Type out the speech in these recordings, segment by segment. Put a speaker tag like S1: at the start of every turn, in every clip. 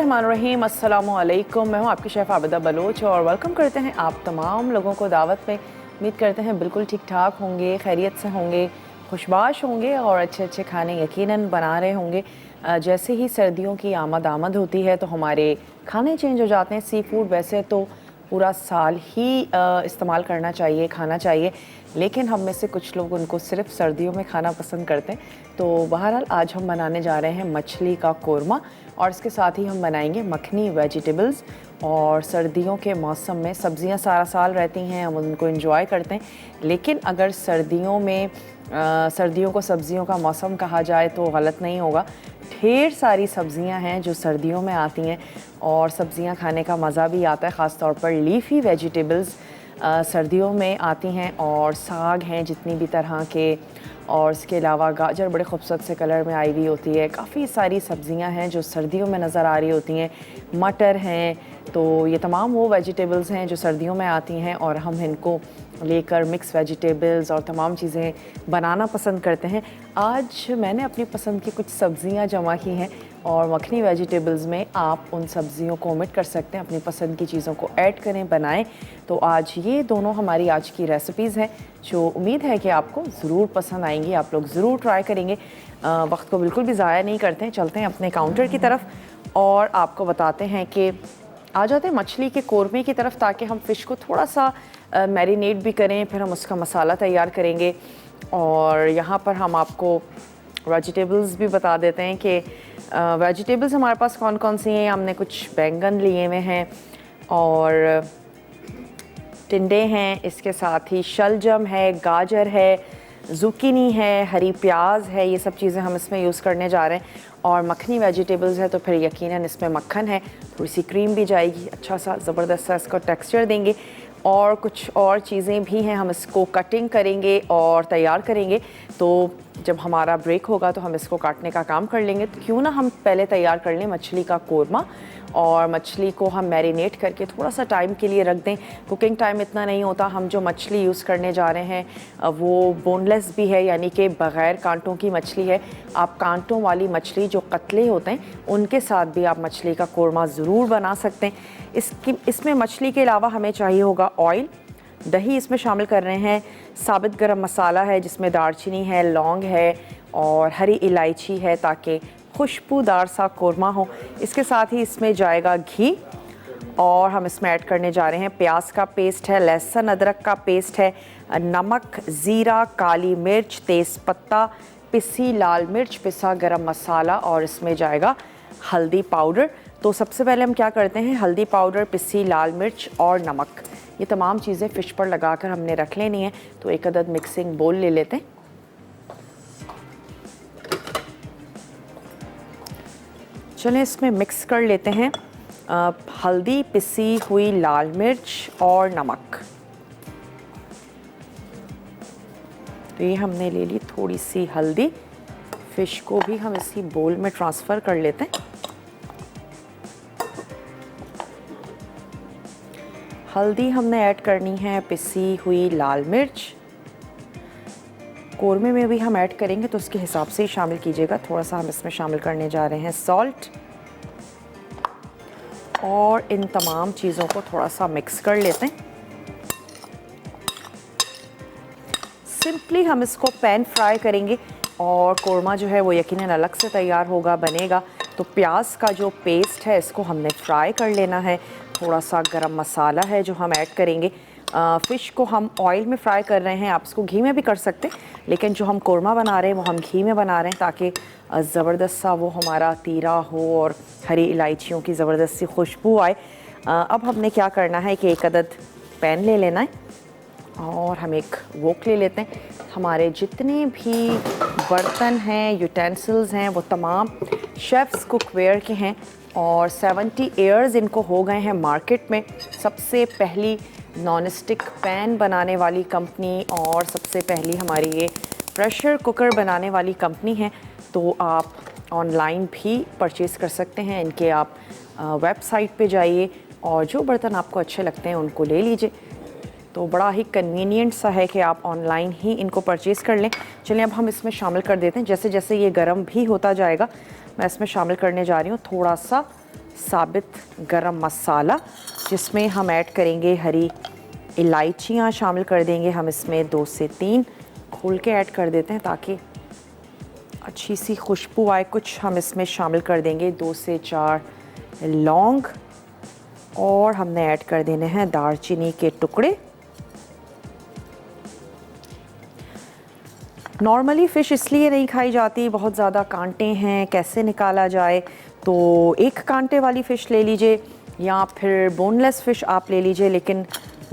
S1: बिस्मिल्लाहिर्रहमानिर्रहीम, अस्सलामु अलैकुम। मैं हूँ आपकी शेफ़ आबिदा बलोच और वेलकम करते हैं आप तमाम लोगों को दावत में। उम्मीद करते हैं बिल्कुल ठीक ठाक होंगे, खैरियत से होंगे, खुशबाश होंगे और अच्छे अच्छे खाने यकीनन बना रहे होंगे। जैसे ही सर्दियों की आमद होती है तो हमारे खाने चेंज हो जाते हैं। सी फूड वैसे तो पूरा साल ही इस्तेमाल करना चाहिए, खाना चाहिए, लेकिन हम में से कुछ लोग उनको सिर्फ सर्दियों में खाना पसंद करते हैं। तो बहरहाल आज हम बनाने जा रहे हैं मछली का कोरमा और इसके साथ ही हम बनाएंगे मखनी वेजिटेबल्स। और सर्दियों के मौसम में सब्ज़ियां सारा साल रहती हैं, हम उनको एंजॉय करते हैं, लेकिन अगर सर्दियों में सर्दियों को सब्ज़ियों का मौसम कहा जाए तो गलत नहीं होगा। ढेर सारी सब्ज़ियां हैं जो सर्दियों में आती हैं और सब्ज़ियां खाने का मज़ा भी आता है। ख़ास तौर पर लीफ़ी वेजिटेबल्स सर्दियों में आती हैं और साग हैं जितनी भी तरह के, और इसके अलावा गाजर बड़े खूबसूरत से कलर में आई हुई होती है। काफ़ी सारी सब्ज़ियां हैं जो सर्दियों में नज़र आ रही होती हैं, मटर हैं। तो ये तमाम वो वेजिटेबल्स हैं जो सर्दियों में आती हैं और हम इनको लेकर मिक्स वेजिटेबल्स और तमाम चीज़ें बनाना पसंद करते हैं। आज मैंने अपनी पसंद की कुछ सब्ज़ियां जमा की हैं और मखनी वेजिटेबल्स में आप उन सब्ज़ियों को ओमिट कर सकते हैं, अपनी पसंद की चीज़ों को ऐड करें, बनाएं। तो आज ये दोनों हमारी आज की रेसिपीज़ हैं जो उम्मीद है कि आपको ज़रूर पसंद आएंगी, आप लोग ज़रूर ट्राई करेंगे। वक्त को बिल्कुल भी ज़ाया नहीं करते हैं, चलते हैं अपने काउंटर की तरफ और आपको बताते हैं कि आ जाते हैं मछली के कोरमे की तरफ, ताकि हम फ़िश को थोड़ा सा मैरिनेट भी करें, फिर हम उसका मसाला तैयार करेंगे। और यहाँ पर हम आपको वेजिटेबल्स भी बता देते हैं कि वेजिटेबल्स हमारे पास कौन कौन सी हैं। हमने कुछ बैंगन लिए हुए हैं और टिंडे हैं, इसके साथ ही शलजम है, गाजर है, ज़ुकीनी है, हरी प्याज है। ये सब चीज़ें हम इसमें यूज़ करने जा रहे हैं। और मखनी वेजिटेबल्स है तो फिर यकीनन इसमें मक्खन है, थोड़ी सी क्रीम भी जाएगी, अच्छा सा ज़बरदस्त सा इसको टेक्सचर देंगे। और कुछ और चीज़ें भी हैं, हम इसको कटिंग करेंगे और तैयार करेंगे। तो जब हमारा ब्रेक होगा तो हम इसको काटने का काम कर लेंगे। तो क्यों ना हम पहले तैयार कर लें मछली का कोरमा, और मछली को हम मैरिनेट करके थोड़ा सा टाइम के लिए रख दें। कुकिंग टाइम इतना नहीं होता। हम जो मछली यूज़ करने जा रहे हैं वो बोनलेस भी है, यानी कि बग़ैर कांटों की मछली है। आप कांटों वाली मछली जो कतले होते हैं उनके साथ भी आप मछली का कोरमा ज़रूर बना सकते हैं। इसमें मछली के अलावा हमें चाहिए होगा ऑयल, दही इसमें शामिल कर रहे हैं, साबित गरम मसाला है जिसमें दालचीनी है, लौंग है और हरी इलायची है ताकि खुशबूदार सा कोरमा हो। इसके साथ ही इसमें जाएगा घी और हम इसमें ऐड करने जा रहे हैं प्याज का पेस्ट है, लहसुन अदरक का पेस्ट है, नमक, ज़ीरा, काली मिर्च, तेज़पत्ता, पिसी लाल मिर्च, पिसा गरम मसाला और इसमें जाएगा हल्दी पाउडर। तो सबसे पहले हम क्या करते हैं, हल्दी पाउडर, पिसी लाल मिर्च और नमक, ये तमाम चीज़ें फ़िश पर लगाकर हमने रख लेनी है। तो एक अदद मिक्सिंग बोल ले लेते हैं। चलें इसमें मिक्स कर लेते हैं हल्दी, पिसी हुई लाल मिर्च और नमक। तो ये हमने ले ली थोड़ी सी हल्दी। फ़िश को भी हम इसी बोल में ट्रांसफ़र कर लेते हैं। हल्दी हमने ऐड करनी है, पिसी हुई लाल मिर्च कोरमे में भी हम ऐड करेंगे तो उसके हिसाब से ही शामिल कीजिएगा। थोड़ा सा हम इसमें शामिल करने जा रहे हैं सॉल्ट, और इन तमाम चीज़ों को थोड़ा सा मिक्स कर लेते हैं। सिंपली हम इसको पैन फ्राई करेंगे और कोरमा जो है वो यकीनन अलग से तैयार होगा, बनेगा। तो प्याज का जो पेस्ट है इसको हमने फ्राई कर लेना है। थोड़ा सा गरम मसाला है जो हम ऐड करेंगे। फ़िश को हम ऑयल में फ्राई कर रहे हैं, आप इसको घी में भी कर सकते हैं, लेकिन जो हम कोरमा बना रहे हैं वो हम घी में बना रहे हैं ताकि ज़बरदस्त सा वो हमारा तीरा हो और हरी इलायचियों की ज़बरदस्त सी खुशबू आए। अब हमने क्या करना है कि एक अदद पैन ले लेना है और हम एक वोक ले लेते हैं। हमारे जितने भी बर्तन हैं, यूटेंसिल्स हैं, वो तमाम शेफ़्स कुकवेयर के हैं और 70 ईयर्स इनको हो गए हैं मार्केट में। सबसे पहली नॉन स्टिक पैन बनाने वाली कंपनी और सबसे पहली हमारी ये प्रेशर कुकर बनाने वाली कंपनी है। तो आप ऑनलाइन भी परचेज़ कर सकते हैं इनके। आप वेबसाइट पे जाइए और जो बर्तन आपको अच्छे लगते हैं उनको ले लीजिए। तो बड़ा ही कन्वीनियंट सा है कि आप ऑनलाइन ही इनको परचेज़ कर लें। चलिए अब हम इसमें शामिल कर देते हैं। जैसे जैसे ये गर्म भी होता जाएगा मैं इसमें शामिल करने जा रही हूँ थोड़ा सा साबित गरम मसाला, जिसमें हम ऐड करेंगे हरी इलायचियाँ शामिल कर देंगे हम इसमें 2 से 3 खोल के ऐड कर देते हैं ताकि अच्छी सी खुशबू आए। कुछ हम इसमें शामिल कर देंगे 2 से 4 लौंग और हमने ऐड कर देने हैं दालचीनी के टुकड़े। नॉर्मली फ़िश इसलिए नहीं खाई जाती, बहुत ज़्यादा कांटे हैं, कैसे निकाला जाए, तो एक कांटे वाली फ़िश ले लीजिए या फिर बोनलेस फ़िश आप ले लीजिए, लेकिन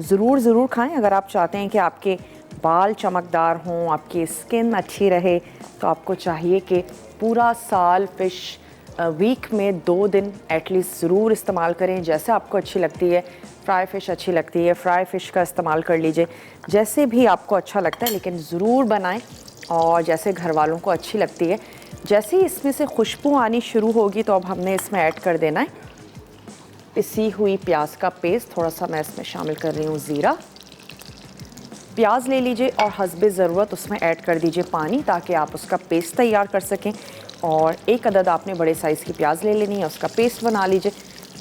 S1: ज़रूर खाएं अगर आप चाहते हैं कि आपके बाल चमकदार हों, आपकी स्किन अच्छी रहे। तो आपको चाहिए कि पूरा साल फ़िश वीक में 2 दिन एटलीस्ट ज़रूर इस्तेमाल करें। जैसे आपको अच्छी लगती है, फ्राई फ़िश अच्छी लगती है, फ्राई फ़िश का इस्तेमाल कर लीजिए, जैसे भी आपको अच्छा लगता है, लेकिन ज़रूर बनाएं और जैसे घर वालों को अच्छी लगती है। जैसे ही इसमें से खुशबू आनी शुरू होगी तो अब हमने इसमें ऐड कर देना है पिसी हुई प्याज का पेस्ट। थोड़ा सा मैं इसमें शामिल कर रही हूँ ज़ीरा। प्याज ले लीजिए और हस्बे ज़रूरत उसमें ऐड कर दीजिए पानी, ताकि आप उसका पेस्ट तैयार कर सकें। और एक अदद आपने बड़े साइज़ की प्याज ले लेनी है, उसका पेस्ट बना लीजिए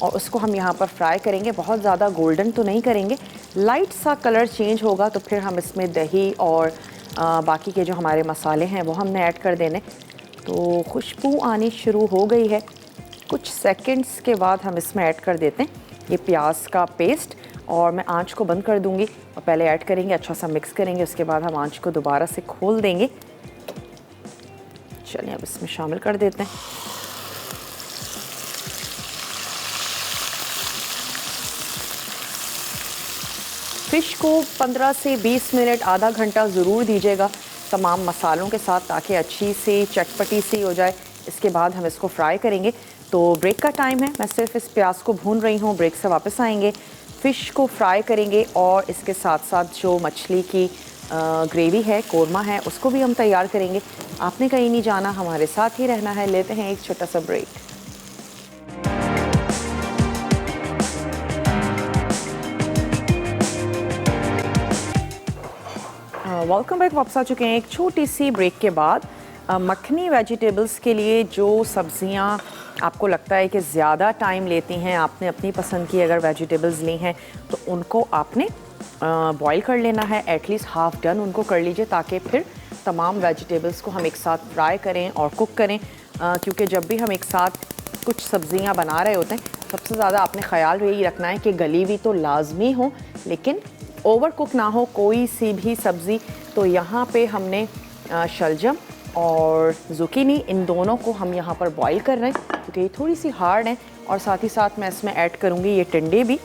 S1: और उसको हम यहाँ पर फ्राई करेंगे। बहुत ज़्यादा गोल्डन तो नहीं करेंगे, लाइट सा कलर चेंज होगा तो फिर हम इसमें दही और बाकी के जो हमारे मसाले हैं वो हमने ऐड कर देने। तो खुशबू आनी शुरू हो गई है, कुछ सेकंड्स के बाद हम इसमें ऐड कर देते हैं ये प्याज का पेस्ट और मैं आंच को बंद कर दूंगी और पहले ऐड करेंगे, अच्छा सा मिक्स करेंगे, उसके बाद हम आंच को दोबारा से खोल देंगे। चलिए अब इसमें शामिल कर देते हैं। फ़िश को 15 से 20 मिनट, आधा घंटा ज़रूर दीजिएगा तमाम मसालों के साथ, ताकि अच्छी सी चटपटी सी हो जाए। इसके बाद हम इसको फ्राई करेंगे। तो ब्रेक का टाइम है, मैं सिर्फ इस प्याज को भून रही हूँ। ब्रेक से वापस आएंगे, फ़िश को फ्राई करेंगे और इसके साथ साथ जो मछली की ग्रेवी है, कोरमा है, उसको भी हम तैयार करेंगे। आपने कहीं नहीं जाना, हमारे साथ ही रहना है। लेते हैं एक छोटा सा ब्रेक। वेलकम बैक, वापस आ चुके हैं एक छोटी सी ब्रेक के बाद। मखनी वेजिटेबल्स के लिए जो सब्ज़ियाँ आपको लगता है कि ज़्यादा टाइम लेती हैं, आपने अपनी पसंद की अगर वेजिटेबल्स ली हैं तो उनको आपने बॉईल कर लेना है। एटलीस्ट हाफ़ डन उनको कर लीजिए, ताकि फिर तमाम वेजिटेबल्स को हम एक साथ फ्राई करें और कुक करें। क्योंकि जब भी हम एक साथ कुछ सब्ज़ियाँ बना रहे होते हैं, सबसे ज़्यादा आपने ख़्याल यही रखना है कि गली हुई तो लाजमी हो, लेकिन ओवर कुक ना हो कोई सी भी सब्ज़ी। तो यहाँ पे हमने शलजम और ज़ुकीनी, इन दोनों को हम यहाँ पर बॉईल कर रहे हैं क्योंकि ये थोड़ी सी हार्ड है। और साथ ही साथ मैं इसमें ऐड करूँगी ये टिंडे भी।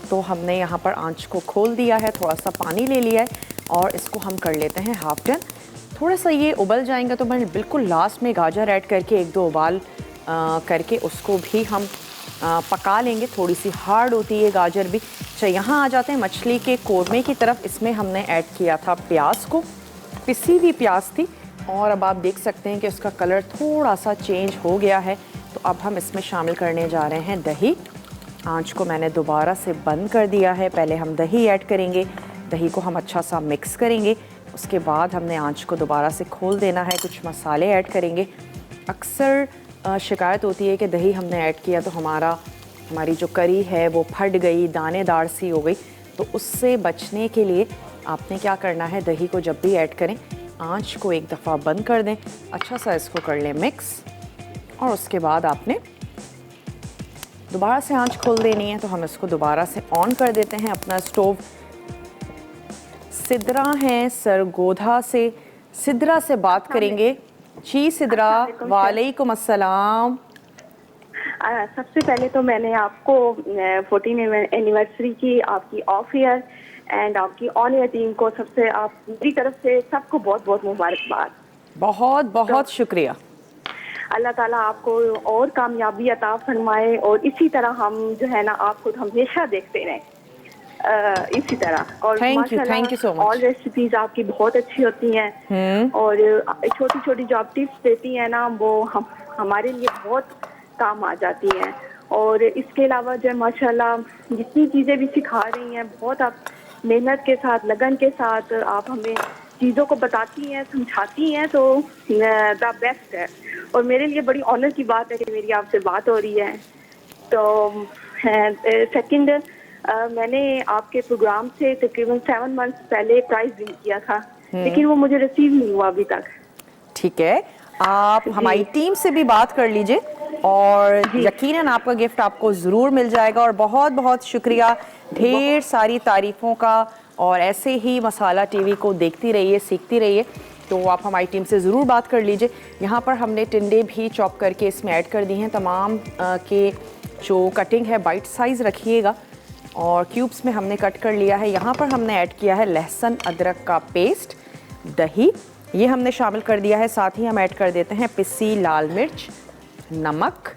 S1: तो हमने यहाँ पर आंच को खोल दिया है, थोड़ा सा पानी ले लिया है और इसको हम कर लेते हैं हाफ डन। थोड़ा सा ये उबल जाएंगे तो मैं बिल्कुल लास्ट में गाजर ऐड करके 1-2 उबाल करके उसको भी हम पका लेंगे। थोड़ी सी हार्ड होती है गाजर भी। अच्छा, यहाँ आ जाते हैं मछली के कोरमे की तरफ। इसमें हमने ऐड किया था प्याज को, पिसी हुई प्याज थी और अब आप देख सकते हैं कि उसका कलर थोड़ा सा चेंज हो गया है। तो अब हम इसमें शामिल करने जा रहे हैं दही। आंच को मैंने दोबारा से बंद कर दिया है। पहले हम दही ऐड करेंगे, दही को हम अच्छा सा मिक्स करेंगे, उसके बाद हमने आंच को दोबारा से खोल देना है। कुछ मसाले ऐड करेंगे। अक्सर शिकायत होती है कि दही हमने ऐड किया तो हमारी जो करी है वो फट गई, दानेदार सी हो गई। तो उससे बचने के लिए आपने क्या करना है, दही को जब भी ऐड करें आंच को एक दफ़ा बंद कर दें, अच्छा सा इसको कर लें मिक्स और उसके बाद आपने दोबारा से आंच खोल देनी है। तो हम इसको दोबारा से ऑन कर देते हैं अपना स्टोव। सिद्रा हैं सरगोधा से, सिद्रा से बात करेंगे। जी सिद्रा, वालेकुम अस्सलाम।
S2: सबसे पहले तो मैंने आपको 14 एनिवर्सरी की आपकी ऑफ ईयर एंड आपकी ऑन ईयर टीम को सबसे आप मेरी तरफ से सबको बहुत बहुत मुबारकबाद।
S1: बहुत बहुत
S2: तो
S1: शुक्रिया।
S2: अल्लाह ताला आपको और कामयाबी अता फरमाए और इसी तरह हम जो है ना आपको हमेशा देखते रहें इसी तरह। और
S1: thank you so much.
S2: All recipes आपकी बहुत अच्छी होती हैं और छोटी छोटी जो आप टिप्स देती हैं ना वो हमारे लिए बहुत काम आ जाती हैं। और इसके अलावा जो माशाल्लाह जितनी चीज़ें भी सिखा रही हैं, बहुत आप मेहनत के साथ, लगन के साथ आप हमें चीज़ों को बताती हैं, समझाती हैं, तो द बेस्ट है। और मेरे लिए बड़ी ऑनर की बात है कि मेरी आपसे बात हो रही है। तो सेकंड, मैंने आपके प्रोग्राम से तकरीबन 7 मंथ्स पहले प्राइज विन किया था, लेकिन वो मुझे रिसीव नहीं हुआ अभी तक।
S1: ठीक है, आप
S2: जी।
S1: हमारी टीम से भी बात कर लीजिए और
S2: जी।
S1: यकीनन आपका गिफ्ट आपको ज़रूर मिल जाएगा। और बहुत बहुत शुक्रिया, ढेर सारी तारीफ़ों का। और ऐसे ही मसाला टीवी को देखती रहिए, सीखती रहिए। तो आप हमारी टीम से ज़रूर बात कर लीजिए। यहाँ पर हमने टिंडे भी चॉप करके इसमें ऐड कर दी हैं। तमाम के जो कटिंग है बाइट साइज़ रखिएगा और क्यूब्स में हमने कट कर लिया है। यहाँ पर हमने ऐड किया है लहसुन अदरक का पेस्ट, दही ये हमने शामिल कर दिया है। साथ ही हम ऐड कर देते हैं पिसी लाल मिर्च, नमक।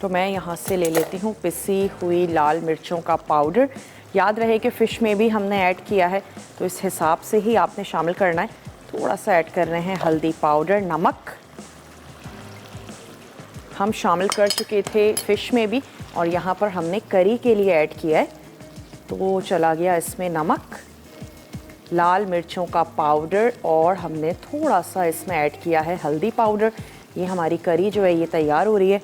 S1: तो मैं यहाँ से ले लेती हूँ पिसी हुई लाल मिर्चों का पाउडर। याद रहे कि फ़िश में भी हमने ऐड किया है, तो इस हिसाब से ही आपने शामिल करना है। थोड़ा सा ऐड कर रहे हैं हल्दी पाउडर, नमक हम शामिल कर चुके थे फ़िश में भी, और यहाँ पर हमने करी के लिए ऐड किया है। तो चला गया इसमें नमक, लाल मिर्चों का पाउडर और हमने थोड़ा सा इसमें ऐड किया है हल्दी पाउडर। ये हमारी करी जो है ये तैयार हो रही है।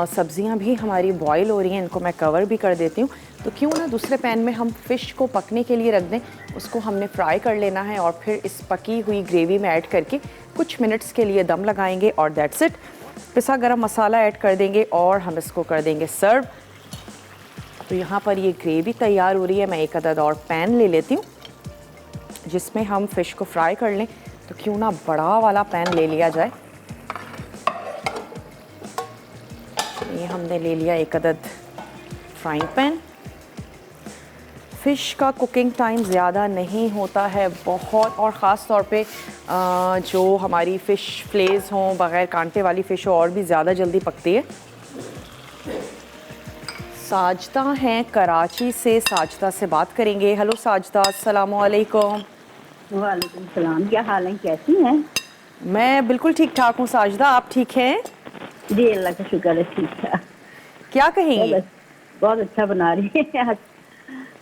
S1: सब्जियां भी हमारी बॉईल हो रही हैं, इनको मैं कवर भी कर देती हूँ। तो क्यों ना दूसरे पैन में हम फ़िश को पकने के लिए रख दें, उसको हमने फ्राई कर लेना है और फिर इस पकी हुई ग्रेवी में ऐड करके कुछ मिनट्स के लिए दम लगाएंगे और दैट्स इट। पिसा गरम मसाला ऐड कर देंगे और हम इसको कर देंगे सर्व। तो यहाँ पर ये ग्रेवी तैयार हो रही है। मैं एक अदद और पैन ले लेती हूँ जिसमें हम फ़िश को फ्राई कर लें। तो क्यों ना बड़ा वाला पैन ले लिया जाए। ये हमने ले लिया एक अदद फ्राइंग पैन। फ़िश का कुकिंग टाइम ज़्यादा नहीं होता है बहुत, और ख़ास तौर पे जो हमारी फ़िश फ्लेज़ हों, बग़ैर कांटे वाली फ़िश हो, और भी ज़्यादा जल्दी पकती है। साजदा हैं कराची से, साजदा से बात करेंगे। हेलो साजदा, अस्सलाम वालेकुम।
S3: वालेकुम सलाम, क्या हाल है, कैसी हैं?
S1: मैं बिल्कुल ठीक ठाक हूँ साजदा, आप ठीक हैं?
S3: जी अल्लाह का शुक्र है, ठीक ठाक।
S1: क्या कहेंगी?
S3: बहुत अच्छा बना रही है आज।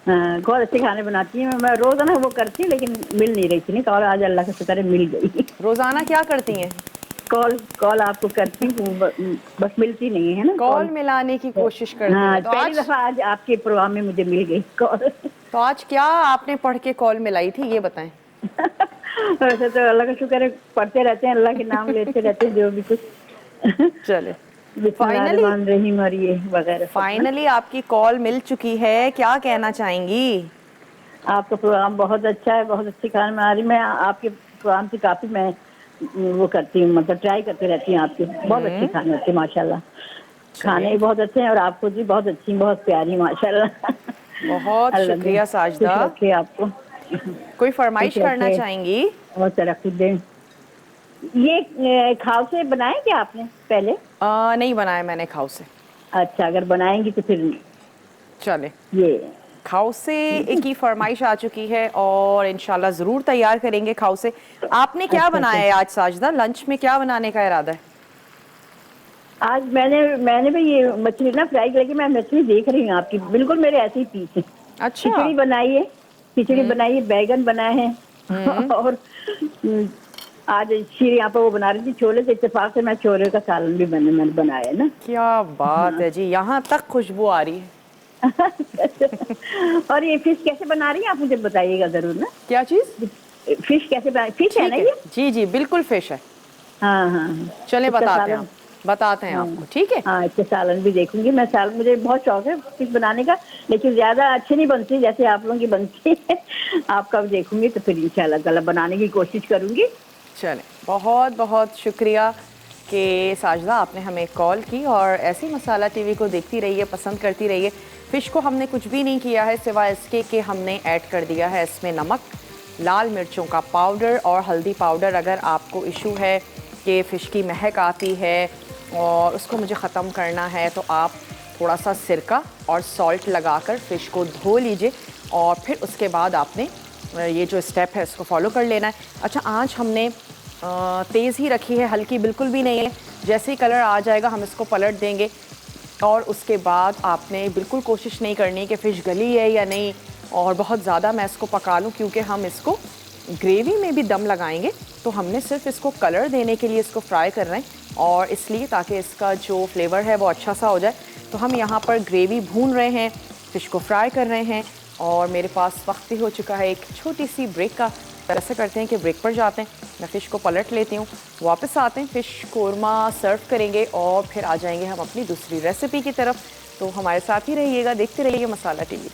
S3: बहुत अच्छे खाने बनाती हैं। मैं रोज़ाना वो करती हूँ लेकिन मिल नहीं रही थी ना, और आज अल्लाह का शुक्र है मिल गई।
S1: रोज़ाना क्या करती हैं?
S3: कॉल आपको करती हूँ, बस मिलती नहीं है ना।
S1: कॉल मिलाने की कोशिश करती हैं। तो
S3: पहली दफ़ा आज आपके प्रोग्राम में मुझे मिल गई कॉल।
S1: तो आज क्या आपने पढ़ के कॉल मिलाई थी, ये बताएं।
S3: वैसे तो अल्लाह का शुक्र है, पढ़ते रहते हैं, अल्लाह के नाम लेते रहते हैं, जो भी कुछ।
S1: चले
S3: फाइनली रहीम और ये वगैरह।
S1: फाइनली आपकी कॉल मिल चुकी है, क्या कहना चाहेंगी?
S3: आपका प्रोग्राम बहुत अच्छा है, बहुत अच्छी खाने में आ रही। मैं आपके प्रोग्राम से काफ़ी मैं वो करती हूँ, मतलब ट्राई करती रहती हूँ। आपके बहुत अच्छे खाने होते हैं माशाल्लाह। खाने भी बहुत अच्छे हैं और आप खुद भी बहुत अच्छी, बहुत प्यारी माशाल्लाह।
S1: बहुत शुक्रिया साजदा।
S3: रखिए आपको।
S1: कोई फरमाइश करना चाहेंगी?
S3: और तरक्की दें। ये खाव से बनाए क्या आपने पहले?
S1: नहीं बनाया मैंने खाव से।
S3: अच्छा, अगर बनाएंगी तो फिर
S1: चले।
S3: ये
S1: खाव से एक ही फरमाइश आ चुकी है और इंशाल्लाह ज़रूर तैयार करेंगे खाव से। आपने क्या बनाया है आज साजदा? लंच में क्या बनाने का इरादा है?
S3: आज मैंने भी ये मछली ना फ्राई करके, मैं मछली देख रही हूँ आपकी, बिल्कुल मेरे ऐसे ही पीस है।
S1: अच्छा।
S3: खिचड़ी बनाई है, बैगन बनाए हैं और आज शीर यहाँ पर वो बना रही थी छोले, से इत्तेफाक से मैं छोले का सालन भी मैंने बनाया ना।
S1: क्या बात है जी, यहाँ तक खुशबू आ रही है।
S3: और ये फिश कैसे बना रही हैं आप मुझे बताइएगा जरूर ना।
S1: क्या चीज?
S3: फिश कैसे बना? फिश है ना ये?
S1: जी जी बिल्कुल फिश है।
S3: हाँ।
S1: चले बताते हैं आपको, ठीक है?
S3: हाँ, इसके सालन भी देखूंगी मैं। सालन मुझे बहुत शौक है फिश बनाने का, लेकिन ज्यादा अच्छी नहीं बनती जैसे आप लोगों की बनती है। आपका भी देखूंगी तो फिर इंशाल्लाह ताला बनाने की कोशिश करूंगी।
S1: चले, बहुत बहुत शुक्रिया कि साजदा आपने हमें कॉल की, और ऐसी मसाला टीवी को देखती रहिए, पसंद करती रहिए। फ़िश को हमने कुछ भी नहीं किया है सिवाय इसके कि हमने ऐड कर दिया है इसमें नमक, लाल मिर्चों का पाउडर और हल्दी पाउडर। अगर आपको इशू है कि फ़िश की महक आती है और उसको मुझे ख़त्म करना है, तो आप थोड़ा सा सिरका और सॉल्ट लगाकर फ़िश को धो लीजिए और फिर उसके बाद आपने ये जो स्टेप है इसको फॉलो कर लेना है। अच्छा, आँच हमने तेज़ ही रखी है, हल्की बिल्कुल भी नहीं है। जैसे ही कलर आ जाएगा हम इसको पलट देंगे, और उसके बाद आपने बिल्कुल कोशिश नहीं करनी कि फ़िश गली है या नहीं और बहुत ज़्यादा मैं इसको पका लूँ, क्योंकि हम इसको ग्रेवी में भी दम लगाएंगे। तो हमने सिर्फ इसको कलर देने के लिए इसको फ्राई कर रहे हैं और इसलिए ताकि इसका जो फ्लेवर है वो अच्छा सा हो जाए। तो हम यहाँ पर ग्रेवी भून रहे हैं, फ़िश को फ्राई कर रहे हैं और मेरे पास वक्त भी हो चुका है एक छोटी सी ब्रेक का। तरह से करते हैं कि ब्रेक पर जाते हैं, मैं फ़िश को पलट लेती हूँ, वापस आते हैं, फ़िश कोरमा सर्व करेंगे और फिर आ जाएंगे हम अपनी दूसरी रेसिपी की तरफ। तो हमारे साथ ही रहिएगा, देखते रहिए मसाला टीवी।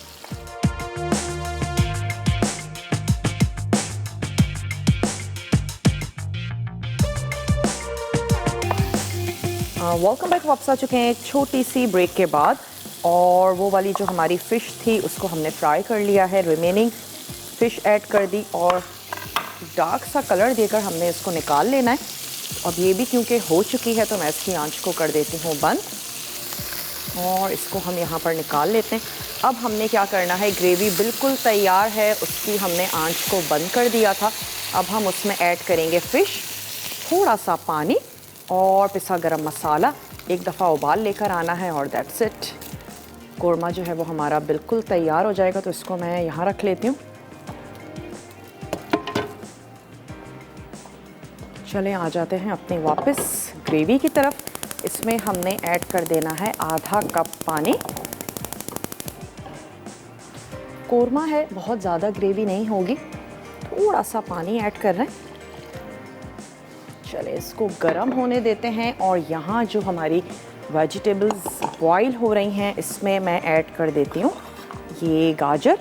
S1: Welcome back. वापस आ चुके हैं एक छोटी सी ब्रेक के बाद और वो वाली जो हमारी फ़िश थी उसको हमने फ्राई कर लिया है, रिमेनिंग फ़िश ऐड कर दी और डार्क सा कलर देकर हमने इसको निकाल लेना है। अब ये भी क्योंकि हो चुकी है तो मैं इसकी आंच को कर देती हूँ बंद और इसको हम यहाँ पर निकाल लेते हैं। अब हमने क्या करना है, ग्रेवी बिल्कुल तैयार है, उसकी हमने आंच को बंद कर दिया था। अब हम उसमें ऐड करेंगे फ़िश, थोड़ा सा पानी और पिसा गरम मसाला। एक दफ़ा उबाल लेकर आना है और दैट्स इट। कोरमा जो है वो हमारा बिल्कुल तैयार हो जाएगा। तो इसको मैं यहाँ रख लेती हूँ। चलें आ जाते हैं अपने वापस ग्रेवी की तरफ। इसमें हमने ऐड कर देना है आधा कप पानी। कोरमा है, बहुत ज़्यादा ग्रेवी नहीं होगी, थोड़ा सा पानी ऐड कर रहे हैं। चले इसको गरम होने देते हैं और यहाँ जो हमारी वेजिटेबल्स बॉईल हो रही हैं इसमें मैं ऐड कर देती हूँ ये गाजर।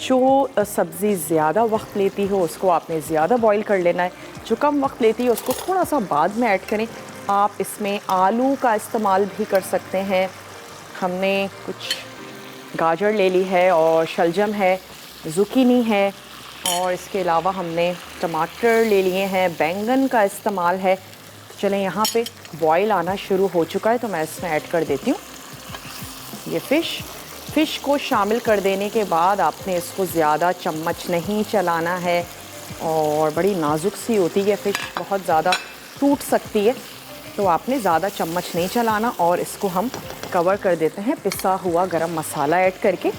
S1: जो सब्ज़ी ज़्यादा वक्त लेती हो उसको आपने ज़्यादा बॉईल कर लेना है, जो कम वक्त लेती है उसको थोड़ा सा बाद में ऐड करें। आप इसमें आलू का इस्तेमाल भी कर सकते हैं। हमने कुछ गाजर ले ली है और शलजम है, ज़ुकीनी है और इसके अलावा हमने टमाटर ले लिए हैं, बैंगन का इस्तेमाल है। चलें यहाँ पे बॉईल आना शुरू हो चुका है तो मैं इसमें ऐड कर देती हूँ ये फ़िश को शामिल कर देने के बाद आपने इसको ज़्यादा चम्मच नहीं चलाना है और बड़ी नाजुक सी होती है फ़िश, बहुत ज़्यादा टूट सकती है, तो आपने ज़्यादा चम्मच नहीं चलाना और इसको हम कवर कर देते हैं पिसा हुआ गरम मसाला ऐड करके।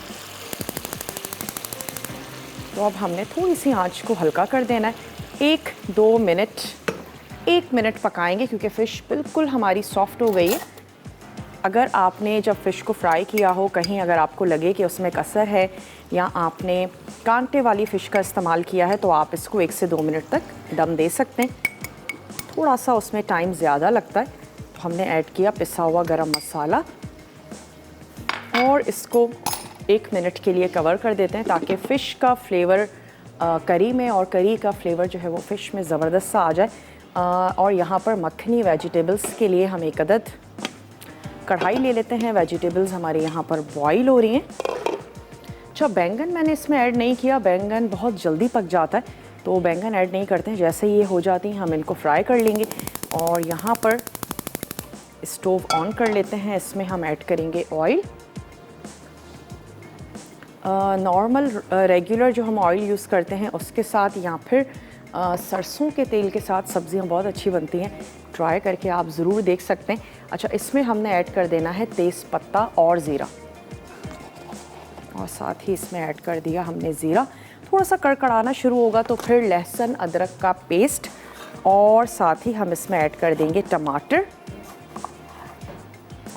S1: तो अब हमने थोड़ी सी आंच को हल्का कर देना है। 1 मिनट पकाएंगे क्योंकि फ़िश बिल्कुल हमारी सॉफ्ट हो गई है। अगर आपने जब फ़िश को फ्राई किया हो, कहीं अगर आपको लगे कि उसमें कसर है या आपने कांटे वाली फ़िश का इस्तेमाल किया है तो आप इसको 1 से 2 मिनट तक दम दे सकते हैं। थोड़ा सा उसमें टाइम ज़्यादा लगता है तो हमने ऐड किया पिसा हुआ गरम मसाला और इसको 1 मिनट के लिए कवर कर देते हैं ताकि फ़िश का फ्लेवर करी में और करी का फ्लेवर जो है वो फ़िश में ज़बरदस्त सा आ जाए। और यहाँ पर मक्खनी वेजिटेबल्स के लिए हम एक अदद कढ़ाई ले लेते हैं। वेजिटेबल्स हमारे यहाँ पर बॉईल हो रही हैं। अच्छा, बैंगन मैंने इसमें ऐड नहीं किया, बैंगन बहुत जल्दी पक जाता है तो बैंगन ऐड नहीं करते हैं। जैसे ये हो जाती हैं हम इनको फ्राई कर लेंगे और यहाँ पर स्टोव ऑन कर लेते हैं। इसमें हम ऐड करेंगे ऑयल, नॉर्मल रेगुलर जो हम ऑयल यूज़ करते हैं उसके साथ या फिर सरसों के तेल के साथ सब्ज़ियाँ बहुत अच्छी बनती हैं। ट्राई करके आप ज़रूर देख सकते हैं। अच्छा, इसमें हमने ऐड कर देना है तेज़पत्ता और ज़ीरा और साथ ही इसमें ऐड कर दिया हमने ज़ीरा। थोड़ा सा कड़कड़ाना शुरू होगा तो फिर लहसुन अदरक का पेस्ट और साथ ही हम इसमें ऐड कर देंगे टमाटर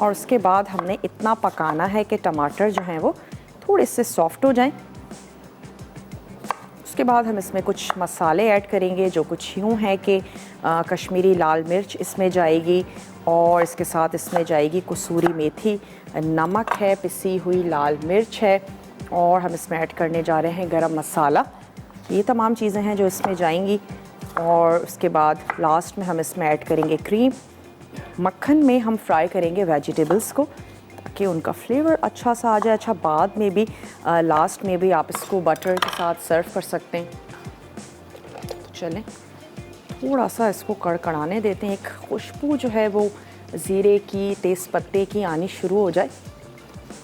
S1: और उसके बाद हमने इतना पकाना है कि टमाटर जो हैं वो थोड़े से सॉफ्ट हो जाएं। उसके बाद हम इसमें कुछ मसाले ऐड करेंगे जो कुछ यूँ है कि कश्मीरी लाल मिर्च इसमें जाएगी और इसके साथ इसमें जाएगी कसूरी मेथी, नमक है, पिसी हुई लाल मिर्च है और हम इसमें ऐड करने जा रहे हैं गरम मसाला। ये तमाम चीज़ें हैं जो इसमें जाएंगी और उसके बाद लास्ट में हम इसमें ऐड करेंगे क्रीम। मक्खन में हम फ्राई करेंगे वेजिटेबल्स को ताकि उनका फ्लेवर अच्छा सा आ जाए। अच्छा, बाद में भी लास्ट में भी आप इसको बटर के साथ सर्व कर सकते हैं। तो चलें थोड़ा सा इसको कड़कड़ाने देते हैं, एक खुशबू जो है वो ज़ीरे की, तेज़पत्ते की आनी शुरू हो जाए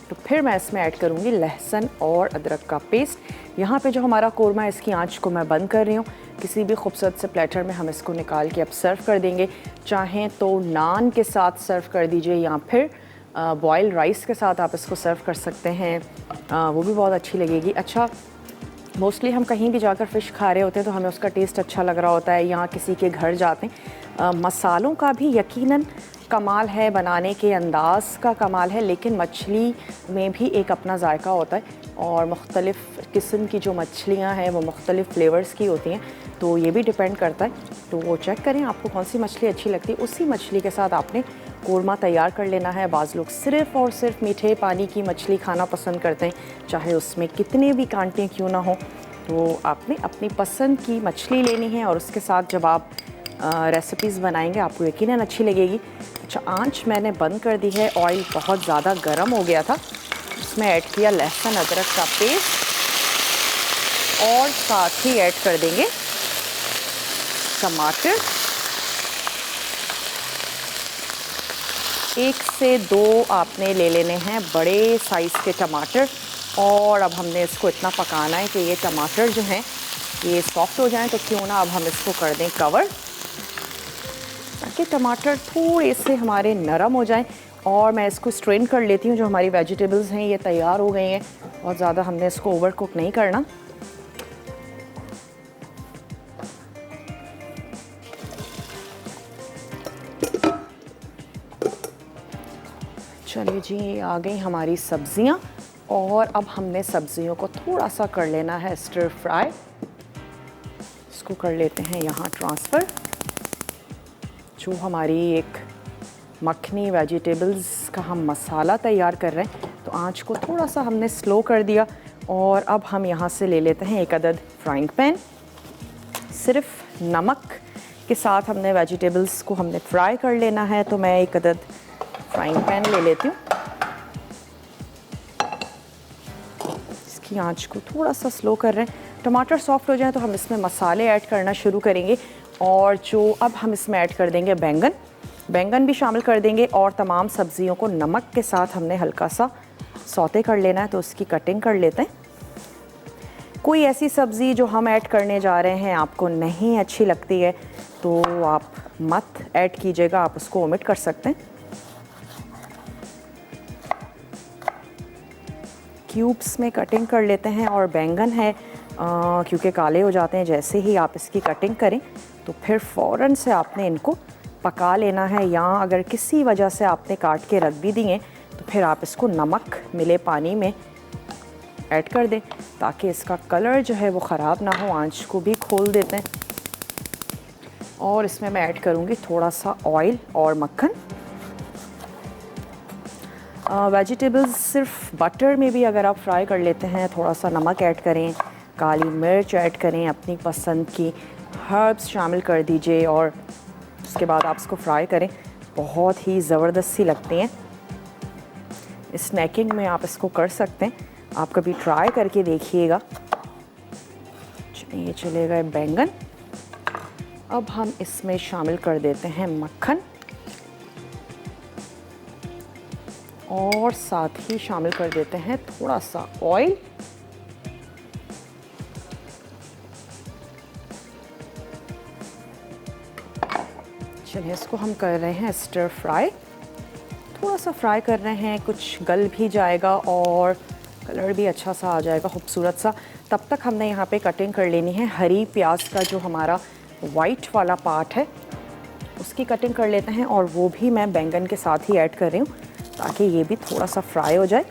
S1: तो फिर मैं इसमें ऐड करूँगी लहसुन और अदरक का पेस्ट। यहाँ पे जो हमारा कोरमा है इसकी आंच को मैं बंद कर रही हूँ। किसी भी खूबसूरत से प्लेटर में हम इसको निकाल के अब सर्व कर देंगे। चाहें तो नान के साथ सर्व कर दीजिए या फिर बॉयल राइस के साथ आप इसको सर्व कर सकते हैं, वो भी बहुत अच्छी लगेगी। अच्छा, मोस्टली हम कहीं भी जाकर फ़िश खा रहे होते हैं तो हमें उसका टेस्ट अच्छा लग रहा होता है, या किसी के घर जाते हैं। मसालों का भी यकीनन कमाल है, बनाने के अंदाज़ का कमाल है, लेकिन मछली में भी एक अपना जायका होता है और मुख्तलिफ़ किस्म की जो मछलियाँ हैं वो मुख्तलिफ़ फ्लेवर्स की होती हैं, तो ये भी डिपेंड करता है। तो वो चेक करें आपको कौन सी मछली अच्छी लगती है, उसी मछली के साथ आपने कोरमा तैयार कर लेना है। बाज़ लोग सिर्फ़ और सिर्फ मीठे पानी की मछली खाना पसंद करते हैं, चाहे उसमें कितने भी कांटे क्यों ना हो। तो आपने अपनी पसंद की मछली लेनी है और उसके साथ जब आप रेसिपीज़ बनाएंगे आपको यकीनन अच्छी लगेगी। अच्छा, आंच मैंने बंद कर दी है, ऑयल बहुत ज़्यादा गर्म हो गया था। इसमें ऐड किया लहसुन अदरक का पेस्ट और साथ ही ऐड कर देंगे टमाटर। 1 से 2 आपने ले लेने हैं बड़े साइज़ के टमाटर, और अब हमने इसको इतना पकाना है कि ये टमाटर जो हैं ये सॉफ्ट हो जाएं। तो क्यों ना अब हम इसको कर दें कवर, ताकि टमाटर थोड़े से हमारे नरम हो जाएं। और मैं इसको स्ट्रेन कर लेती हूँ। जो हमारी वेजिटेबल्स हैं ये तैयार हो गई हैं, बहुत ज़्यादा हमने इसको ओवर कुक नहीं करना। चलिए जी, आ गई हमारी सब्जियां, और अब हमने सब्जियों को थोड़ा सा कर लेना है स्टर फ्राई। इसको कर लेते हैं यहाँ ट्रांसफ़र। जो हमारी एक मखनी वेजिटेबल्स का हम मसाला तैयार कर रहे हैं, तो आंच को थोड़ा सा हमने स्लो कर दिया। और अब हम यहाँ से ले लेते हैं 1 अदद फ्राइंग पैन। सिर्फ नमक के साथ हमने वेजिटेबल्स को हमने फ्राई कर लेना है, तो मैं 1 अदद फ्राइंग पैन ले लेती हूँ। इसकी आंच को थोड़ा सा स्लो कर रहे हैं। टमाटर सॉफ्ट हो जाए तो हम इसमें मसाले ऐड करना शुरू करेंगे, और जो अब हम इसमें ऐड कर देंगे बैंगन भी शामिल कर देंगे, और तमाम सब्जियों को नमक के साथ हमने हल्का सा सौते कर लेना है। तो उसकी कटिंग कर लेते हैं। कोई ऐसी सब्ज़ी जो हम ऐड करने जा रहे हैं आपको नहीं अच्छी लगती है तो आप मत ऐड कीजिएगा, आप उसको ओमिट कर सकते हैं। क्यूब्स में कटिंग कर लेते हैं, और बैंगन है क्योंकि काले हो जाते हैं जैसे ही आप इसकी कटिंग करें, तो फिर फ़ौरन से आपने इनको पका लेना है। या अगर किसी वजह से आपने काट के रख भी दिए तो फिर आप इसको नमक मिले पानी में ऐड कर दें, ताकि इसका कलर जो है वो ख़राब ना हो। आंच को भी खोल देते हैं, और इसमें मैं ऐड करूँगी थोड़ा सा ऑयल और मक्खन। वेजिटेबल्स सिर्फ बटर में भी अगर आप फ्राई कर लेते हैं, थोड़ा सा नमक ऐड करें, काली मिर्च ऐड करें, अपनी पसंद की हर्ब्स शामिल कर दीजिए, और उसके बाद आप इसको फ्राई करें, बहुत ही ज़बरदस्त सी लगती हैं। स्नैकिंग में आप इसको कर सकते हैं, आप कभी ट्राई करके देखिएगा। ये चले गए बैंगन। अब हम इसमें शामिल कर देते हैं मक्खन, और साथ ही शामिल कर देते हैं थोड़ा सा ऑयल। चलिए, इसको हम कर रहे हैं स्टर फ्राई। थोड़ा सा फ्राई कर रहे हैं, कुछ गल भी जाएगा और कलर भी अच्छा सा आ जाएगा, खूबसूरत सा। तब तक हमने यहाँ पे कटिंग कर लेनी है हरी प्याज का, जो हमारा वाइट वाला पार्ट है उसकी कटिंग कर लेते हैं, और वो भी मैं बैंगन के साथ ही ऐड कर रही हूँ ताकि ये भी थोड़ा सा फ्राई हो जाए।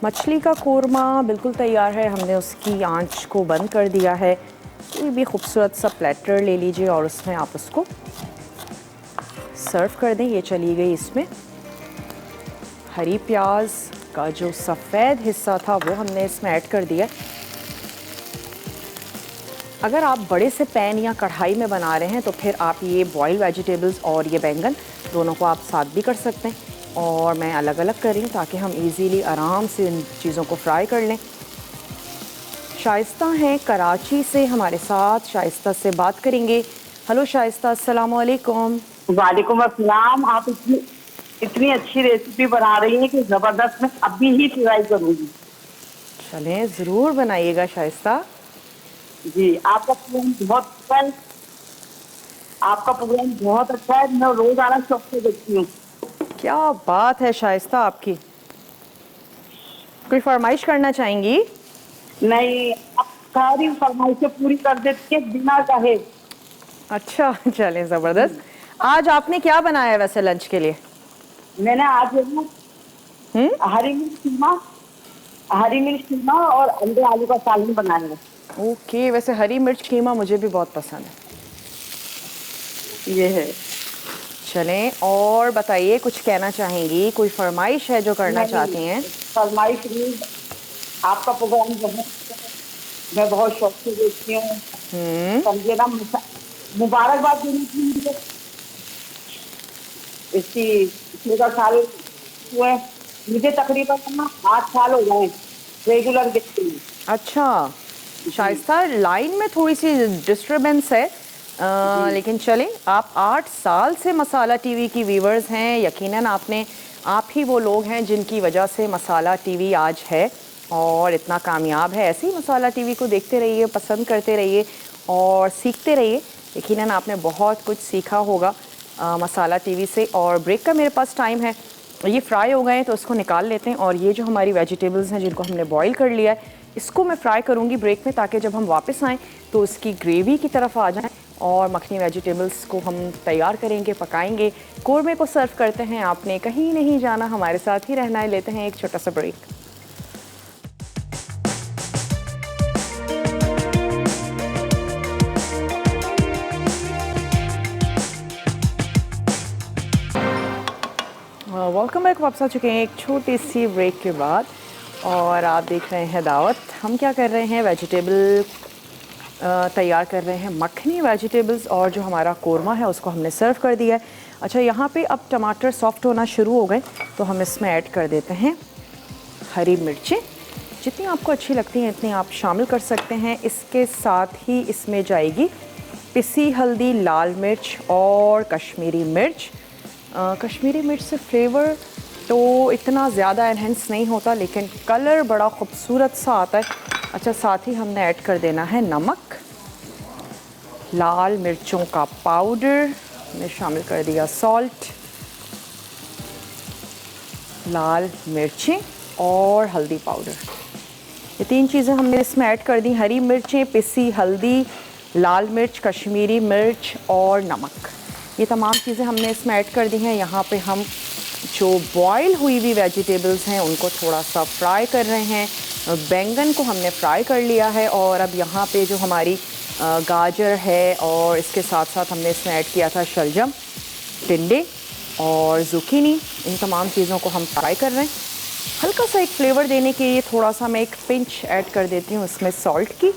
S1: मछली का कोरमा बिल्कुल तैयार है, हमने उसकी आंच को बंद कर दिया है। कोई भी खूबसूरत सा प्लेटर ले लीजिए और उसमें आप उसको सर्व कर दें। ये चली गई इसमें हरी प्याज का जो सफ़ेद हिस्सा था वो हमने इसमें ऐड कर दिया। अगर आप बड़े से पैन या कढ़ाई में बना रहे हैं तो फिर आप ये बॉइल्ड वेजिटेबल्स और ये बैंगन दोनों को आप साथ भी कर सकते हैं, और मैं अलग अलग कर रही हूँ ताकि हम इजीली आराम से इन चीज़ों को फ्राई कर लें। शाइस्ता हैं कराची से हमारे साथ, शाइस्ता से बात करेंगे। हेलो शाइस्ता, अस्सलाम वालेकुम।
S4: वालेकुम अस्सलाम। आप इतनी अच्छी रेसिपी बना रही हैं कि ज़बरदस्त, मैं अभी ही ट्राई करूँगी।
S1: चलें, ज़रूर बनाइएगा शाइस्ता
S4: जी। आपका प्रोग्राम बहुत अच्छा है, आपका प्रोग्राम बहुत अच्छा है, मैं रोज आना शौक से देखती हूँ।
S1: क्या बात है शाइस्ता आपकी। कोई फरमाइश करना चाहेंगी?
S4: नहीं, आप सारी फरमाइशें पूरी कर देती है बिना कहे।
S1: अच्छा चलें, ज़बरदस्त। आज आपने क्या बनाया है वैसे लंच के लिए?
S4: मैंने आज है ना हरी मिर्च कीमा और अंडे आलू का सालन बनाया है।
S1: ओके, वैसे हरी मिर्च कीमा मुझे भी बहुत पसंद है।
S4: ये है।
S1: चलें, और बताइए, कुछ कहना चाहेंगी? कोई फरमाइश है जो करना चाहती हैं?
S4: फरमाइश नहीं, आपका प्रोग्राम मैं बहुत शौक से देखती हूँ। समझे ना, मुबारकबाद देनी थी मुझे, इसकी 16 साल हुए मुझे, तकरीबन ना 8 साल हो गए रेगुलर देखती हूँ।
S1: अच्छा शाइस्ता, लाइन में थोड़ी सी डिस्टरबेंस है, लेकिन चलें, आप 8 साल से मसाला टीवी की व्यूवर्स हैं। यकीनन आप ही वो लोग हैं जिनकी वजह से मसाला टीवी आज है और इतना कामयाब है। ऐसे ही मसाला टीवी को देखते रहिए, पसंद करते रहिए और सीखते रहिए। यकीनन आपने बहुत कुछ सीखा होगा मसाला टीवी से। और ब्रेक का मेरे पास टाइम है, ये फ्राई हो गए हैं तो उसको निकाल लेते हैं। और ये जो हमारी वेजिटेबल्स हैं जिनको हमने बॉईल कर लिया है, इसको मैं फ्राई करूँगी ब्रेक में, ताकि जब हम वापस आएँ तो उसकी ग्रेवी की तरफ आ जाएँ और मखनी वेजिटेबल्स को हम तैयार करेंगे, पकाएंगे, कोरमे को सर्व करते हैं। आपने कहीं नहीं जाना, हमारे साथ ही रहना है। लेते हैं एक छोटा सा ब्रेक। Welcome back. वापस आ चुके हैं एक छोटी सी ब्रेक के बाद और आप देख रहे हैं दावत। हम क्या कर रहे हैं, वेजिटेबल तैयार कर रहे हैं, मखनी वेजिटेबल्स, और जो हमारा कोरमा है उसको हमने सर्व कर दिया है। अच्छा, यहाँ पे अब टमाटर सॉफ्ट होना शुरू हो गए तो हम इसमें ऐड कर देते हैं हरी मिर्चें। जितनी आपको अच्छी लगती हैं इतनी आप शामिल कर सकते हैं। इसके साथ ही इसमें जाएगी पिसी हल्दी, लाल मिर्च और कश्मीरी मिर्च। कश्मीरी मिर्च से फ्लेवर तो इतना ज़्यादा एनहेंस नहीं होता, लेकिन कलर बड़ा खूबसूरत सा आता है। अच्छा, साथ ही हमने ऐड कर देना है नमक, लाल मिर्चों का पाउडर, हमने शामिल कर दिया सॉल्ट, लाल मिर्चें और हल्दी पाउडर। ये 3 चीज़ें हमने इसमें ऐड कर दी, हरी मिर्चें, पिसी हल्दी, लाल मिर्च, कश्मीरी मिर्च और नमक। ये तमाम चीज़ें हमने इसमें ऐड कर दी हैं। यहाँ पे हम जो बॉयल हुई हुई वेजिटेबल्स हैं उनको थोड़ा सा फ्राई कर रहे हैं। बैंगन को हमने फ्राई कर लिया है और अब यहाँ पे जो हमारी गाजर है और इसके साथ साथ हमने इसमें ऐड किया था शलजम, टिंडे और ज़ुकीनी, इन तमाम चीज़ों को हम फ्राई कर रहे हैं। हल्का सा एक फ्लेवर देने के लिए थोड़ा सा मैं एक पिंच ऐड कर देती हूँ इसमें सॉल्ट की।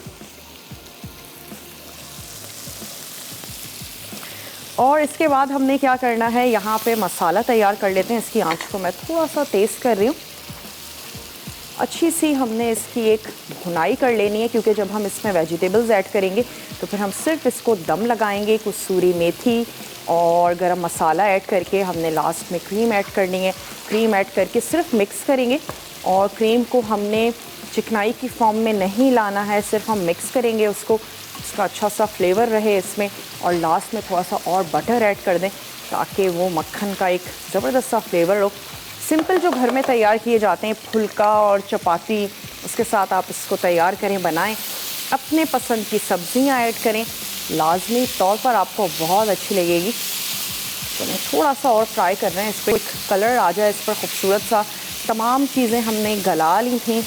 S1: और इसके बाद हमने क्या करना है, यहाँ पे मसाला तैयार कर लेते हैं। इसकी आंच को मैं थोड़ा सा तेज़ कर रही हूँ। अच्छी सी हमने इसकी एक भुनाई कर लेनी है, क्योंकि जब हम इसमें वेजिटेबल्स ऐड करेंगे तो फिर हम सिर्फ इसको दम लगाएंगे। कसूरी मेथी और गरम मसाला ऐड करके हमने लास्ट में क्रीम ऐड करनी है। क्रीम ऐड करके सिर्फ मिक्स करेंगे और क्रीम को हमने चिकनाई की फॉर्म में नहीं लाना है, सिर्फ हम मिक्स करेंगे उसको, इसका अच्छा सा फ्लेवर रहे इसमें। और लास्ट में थोड़ा सा और बटर ऐड कर दें ताकि वो मक्खन का एक ज़बरदस्त सा फ्लेवर हो। सिंपल जो घर में तैयार किए जाते हैं फुल्का और चपाती, उसके साथ आप इसको तैयार करें, बनाएं। अपने पसंद की सब्ज़ियां ऐड करें, लाजमी तौर पर आपको बहुत अच्छी लगेगी। तो मैं थोड़ा सा और फ्राई कर रहे हैं, इस पर एक कलर आ जाए इस पर खूबसूरत सा। तमाम चीज़ें हमने गला ली थी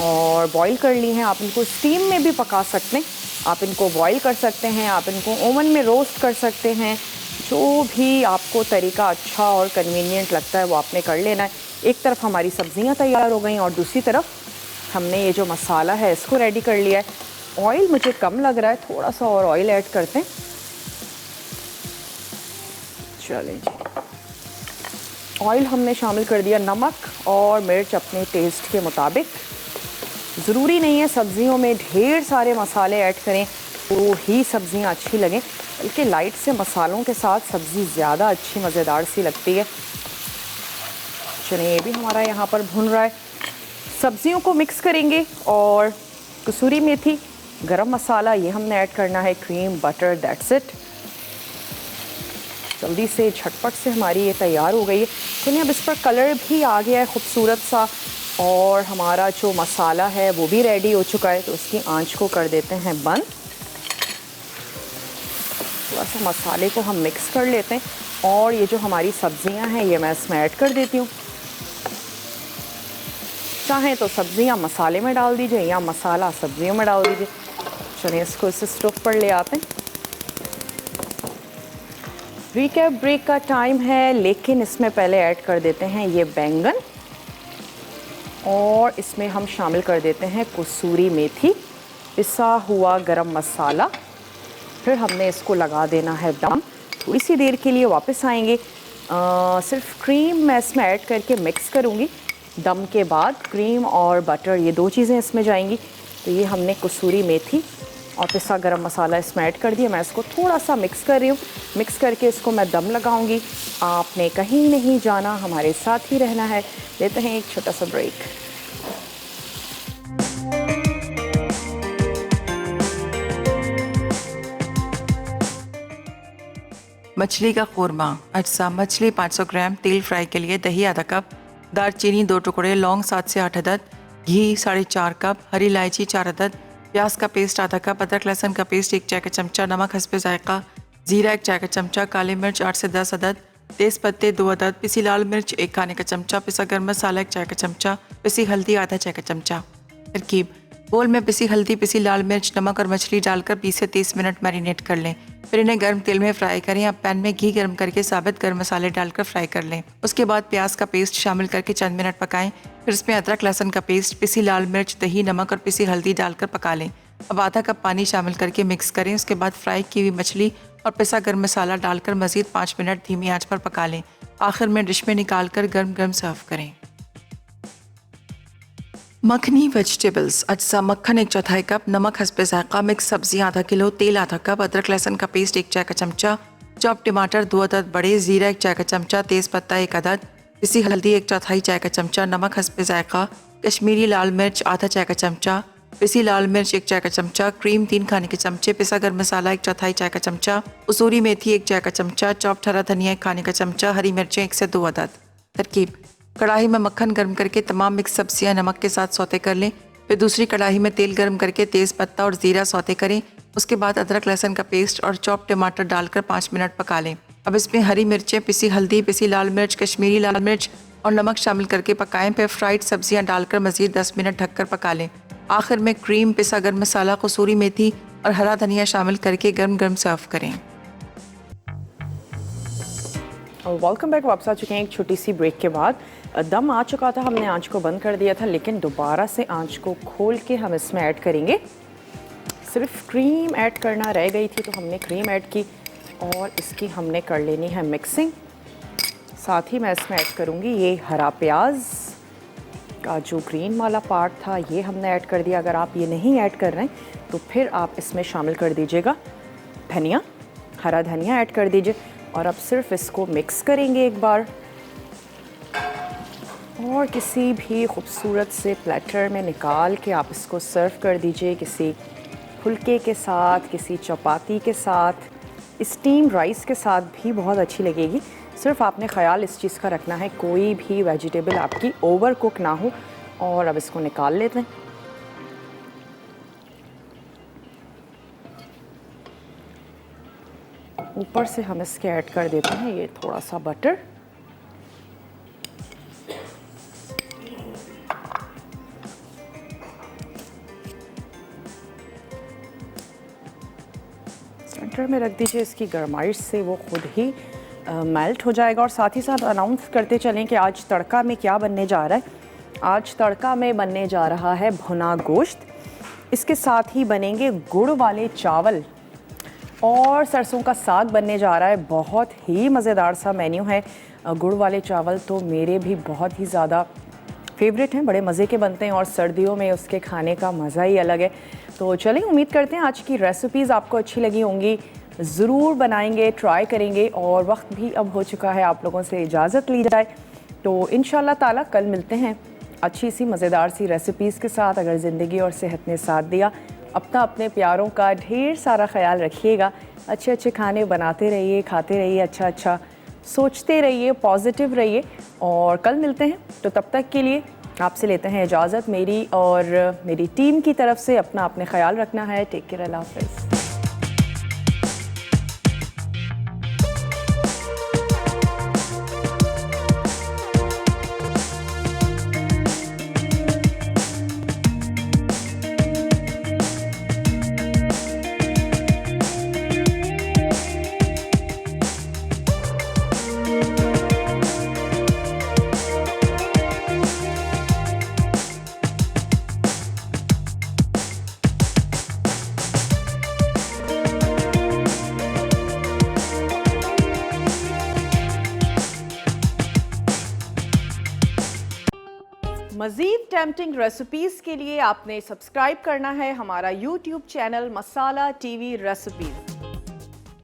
S1: और बॉईल कर ली हैं। आप इनको स्टीम में भी पका सकते हैं, आप इनको बॉईल कर सकते हैं, आप इनको ओवन में रोस्ट कर सकते हैं। जो भी आपको तरीका अच्छा और कन्वीनियंट लगता है वो आपने कर लेना है। एक तरफ हमारी सब्ज़ियां तैयार हो गई और दूसरी तरफ हमने ये जो मसाला है इसको रेडी कर लिया है। ऑयल मुझे कम लग रहा है, थोड़ा सा और ऑयल ऐड करते हैं। चलें जी, ऑयल हमने शामिल कर दिया, नमक और मिर्च अपने टेस्ट के मुताबिक। ज़रूरी नहीं है सब्ज़ियों में ढेर सारे मसाले ऐड करें तो ही सब्ज़ियाँ अच्छी लगें, बल्कि लाइट से मसालों के साथ सब्ज़ी ज़्यादा अच्छी मज़ेदार सी लगती है। चलिए, ये भी हमारा यहाँ पर भुन रहा है। सब्ज़ियों को मिक्स करेंगे और कसूरी मेथी, गरम मसाला, ये हमने ऐड करना है, क्रीम, बटर, दैट्स इट। जल्दी से झटपट से हमारी ये तैयार हो गई है। चलिए, अब इस पर कलर भी आ गया है खूबसूरत सा, और हमारा जो मसाला है वो भी रेडी हो चुका है, तो उसकी आंच को कर देते हैं बंद। थोड़ा सा मसाले को हम मिक्स कर लेते हैं और ये जो हमारी सब्जियां हैं ये मैं इसमें ऐड कर देती हूँ। चाहें तो सब्जियां मसाले में डाल दीजिए या मसाला सब्जियों में डाल दीजिए। चलिए इसको इस स्टोव पर ले आते हैं। रिकैप ब्रेक का टाइम है, लेकिन इसमें पहले ऐड कर देते हैं ये बैंगन और इसमें हम शामिल कर देते हैं कसूरी मेथी, पिसा हुआ गरम मसाला। फिर हमने इसको लगा देना है दम। थोड़ी सी देर के लिए वापस आएंगे। सिर्फ क्रीम मैं इसमें ऐड करके मिक्स करूँगी। दम के बाद क्रीम और बटर ये दो चीज़ें इसमें जाएंगी। तो ये हमने कसूरी मेथी और पिसा गरम मसाला इसमें ऐड कर दिया। मैं इसको थोड़ा सा मिक्स कर रही हूँ। मिक्स करके इसको मैं दम लगाऊंगी। आपने कहीं नहीं जाना, हमारे साथ ही रहना है। लेते हैं एक छोटा सा ब्रेक।
S5: मछली का कोरमा। अज्जा मछली 500 ग्राम, तेल फ्राई के लिए दही आधा कप, दालचीनी 2 टुकड़े, लौंग 7 से 8 अदद, घी 4.5 कप, हरी इलायची 4 अदद, प्याज का पेस्ट आधा कप, अदरक लहसुन का पेस्ट 1 चाय का चमचा, नमक हस्बे जायका, जीरा 1 चाय का चमचा, काली मिर्च 8 से 10 अदद, तेज़ पत्ते 2 अदद, पिसी लाल मिर्च 1 खाने का चमचा, पिसा गर्म मसाला 1 चाय का चमचा, पिसी हल्दी आधा चाय का चमचा। तरकीब: बोल में पिसी हल्दी, पिसी लाल मिर्च, नमक और मछली डालकर 20 से 30 मिनट मैरिनेट कर लें। फिर इन्हें गर्म तेल में फ्राई करें। अब पैन में घी गर्म करके साबित गर्म मसाले डालकर फ्राई कर लें। उसके बाद प्याज का पेस्ट शामिल करके चंद मिनट पकाएं। फिर इसमें अदरक लहसुन का पेस्ट, पिसी लाल मिर्च, दही, नमक और पिसी हल्दी डालकर पका लें। अब आधा कप पानी शामिल करके मिक्स करें। उसके बाद फ्राई की हुई मछली और पिसा गर्म मसाला डालकर मज़ीद 5 मिनट धीमी आंच पर पका लें। आखिर में डिश में निकाल कर गर्म गर्म सर्व करें। मखनी वेजिटेबल्स। अज्जा मक्खन 1 चौथाई कप, नमक हस्बे जायका, मिक्स सब्जियां आधा किलो, तेल आधा कप, अदरक लहसुन का पेस्ट 1 चाय का चमचा, चॉप टमाटर 2 अदद बड़े, जीरा 1 चाय का चमचा, तेज़ पत्ता 1 अदद, पिसी हल्दी 1 चौथाई चाय का चमचा, नमक हस्बे जायका, कश्मीरी लाल मिर्च आधा चाय का चमचा, पिसी लाल मिर्च 1 चाय का चमचा, क्रीम 3 खाने के चमचे, पिसा गर्म मसाला 1 चौथाई चाय का चमचा, कसूरी मेथी 1 चाय का चमचा, चॉप्ड हरा धनिया 1 खाने का चमचा, हरी मिर्चें 1 से 2 अदद। तरकीब: कढ़ाई में मक्खन गर्म करके तमाम मिक्स सब्जियां नमक के साथ सौते कर लें। फिर दूसरी कढ़ाई में तेल गर्म करके तेज़ पत्ता और ज़ीरा सौते करें। उसके बाद अदरक लहसुन का पेस्ट और चॉप टमाटर डालकर 5 मिनट पका लें। अब इसमें हरी मिर्चें, पिसी हल्दी, पिसी लाल मिर्च, कश्मीरी लाल मिर्च और नमक शामिल करके पकाएं। फिर फ्राइड सब्जियां डालकर मज़ीद 10 मिनट ढककर पका लें। आखिर में क्रीम, पिसा गर्म मसाला, कसूरी मेथी और हरा धनिया शामिल करके गर्म गर्म सर्व करें।
S1: और वेलकम बैक। वापस आ चुके हैं एक छोटी सी ब्रेक के बाद। दम आ चुका था, हमने आंच को बंद कर दिया था, लेकिन दोबारा से आंच को खोल के हम इसमें ऐड करेंगे। सिर्फ क्रीम ऐड करना रह गई थी तो हमने क्रीम ऐड की और इसकी हमने कर लेनी है मिक्सिंग। साथ ही मैं इसमें ऐड करूँगी ये हरा प्याज का जो ग्रीन वाला पार्ट था, ये हमने ऐड कर दिया। अगर आप ये नहीं ऐड कर रहे हैं तो फिर आप इसमें शामिल कर दीजिएगा धनिया, हरा धनिया ऐड कर दीजिए। और अब सिर्फ इसको मिक्स करेंगे एक बार और किसी भी खूबसूरत से प्लेटर में निकाल के आप इसको सर्व कर दीजिए। किसी फुल्के के साथ, किसी चपाती के साथ, स्टीम राइस के साथ भी बहुत अच्छी लगेगी। सिर्फ आपने ख्याल इस चीज़ का रखना है कोई भी वेजिटेबल आपकी ओवर कुक ना हो। और अब इसको निकाल लेते हैं। ऊपर से हम इसके ऐड कर देते हैं ये थोड़ा सा बटर। सेंटर में रख दीजिए। इसकी गरमाइश से वो खुद ही मेल्ट हो जाएगा। और साथ ही साथ अनाउंस करते चलें कि आज तड़का में क्या बनने जा रहा है। आज तड़का में बनने जा रहा है भुना गोश्त। इसके साथ ही बनेंगे गुड़ वाले चावल और सरसों का साग बनने जा रहा है। बहुत ही मज़ेदार सा मेन्यू है। गुड़ वाले चावल तो मेरे भी बहुत ही ज़्यादा फेवरेट हैं, बड़े मज़े के बनते हैं और सर्दियों में उसके खाने का मज़ा ही अलग है। तो चलिए, उम्मीद करते हैं आज की रेसिपीज़ आपको अच्छी लगी होंगी। ज़रूर बनाएंगे, ट्राई करेंगे। और वक्त भी अब हो चुका है आप लोगों से इजाज़त ली जाए। तो इंशाल्लाह ताला कल मिलते हैं अच्छी सी मज़ेदार सी रेसिपीज़ के साथ। अगर ज़िंदगी और सेहत ने साथ दिया, अपने प्यारों का ढेर सारा ख्याल रखिएगा। अच्छे अच्छे खाने बनाते रहिए, खाते रहिए, अच्छा सोचते रहिए, पॉजिटिव रहिए। और कल मिलते हैं। तो तब तक के लिए आपसे लेते हैं इजाज़त। मेरी और मेरी टीम की तरफ से अपना अपने ख्याल रखना है। टेक केयर, अल्लाह हाफ़िज़। मज़ीद टेम्पटिंग रेसिपीज़ के लिए आपने सब्सक्राइब करना है हमारा YouTube चैनल मसाला TV रेसिपीज़।